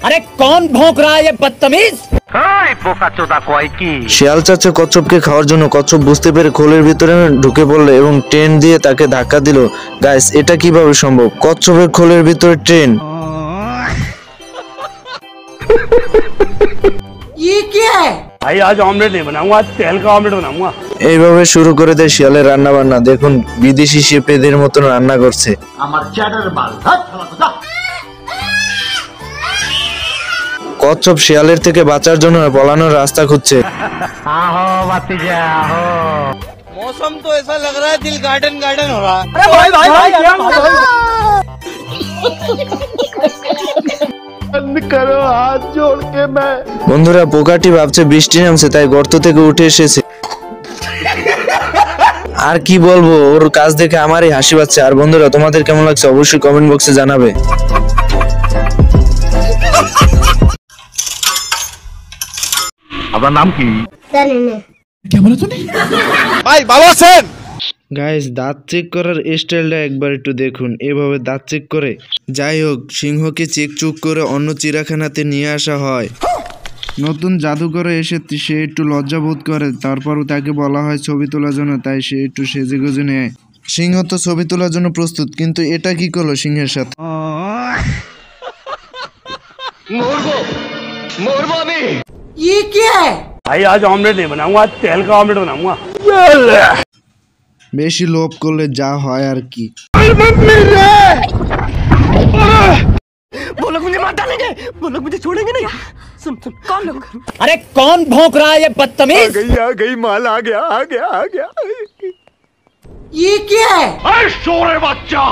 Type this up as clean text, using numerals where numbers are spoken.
अरे कौन भौंक रहा है ये बदतमीज? শিয়াল চাচা কচ্ছপকে খাওয়ার জন্য কচ্ছপ বুঝতে পেরে খোলের ভিতরে ঢুকে পড়লো এবং ট্রেন দিয়ে তাকে ধাক্কা দিল। গাইস, এটা কিভাবে সম্ভব? কচ্ছপের খোলের ভিতরে ট্রেন। ये क्या है? भाई आज ऑमलेट नहीं बनाऊंगा, आज तेल का ऑमलेट बनाऊंगा। এইভাবে শুরু করে দেয় শিয়ালের রান্না বান্না। দেখুন, বিদেশি শেফেদের মতন রান্না করছে। কচ্ছপ শিয়ালের থেকে বাঁচার জন্য পলানোর রাস্তা খুঁজছে। मौसम तो ऐसा लग रहा है दिल गार्डन गार्डन हो रहा है। বন্ধুরা, পোকাটি ভাবছে বৃষ্টি নামছে, তাই গর্ত থেকে উঠে এসেছে। আর কি বলবো, ওর কাজ দেখে আমারই হাসি পাচ্ছে। আর বন্ধুরা, তোমাদের কেমন লাগছে অবশ্যই কমেন্ট বক্সে জানাবে। আপনার নাম কি? भाई भालो आছেন? গাইস, দাঁত চেক করার স্টাইলটা একবার একটু দেখুন। এভাবে দাঁত চেক করে। যাই হোক, সিংহকে চেক চুক করে অন্য চিড়িয়াখানাতে নিয়ে আসা হয়। নতুন জাদুঘরে এসে সে একটু লজ্জা বোধ করে। তারপরও তাকে বলা হয় ছবি তোলার জন্য, তাই সে একটু সেজে গুজে নেয়। সিংহ তো ছবি তোলার জন্য প্রস্তুত, কিন্তু এটা কি করলো সিংহের সাথে? ये क्या है? भाई आज ऑमलेट नहीं बनाऊंगा, आज तेल का ऑमलेट बनाऊंगा। বেশি লোভ করলে যা হয় আর কি। वो लोग मुझे मार डालेंगे, वो लोग मुझे छोड़ेंगे नहीं। सुन सुन, कौन लोग? अरे कौन भौंक रहा है ये बदतमीज? आ गई माल, आ गया आ गया आ गया। ये क्या है? शोरे बच्चा।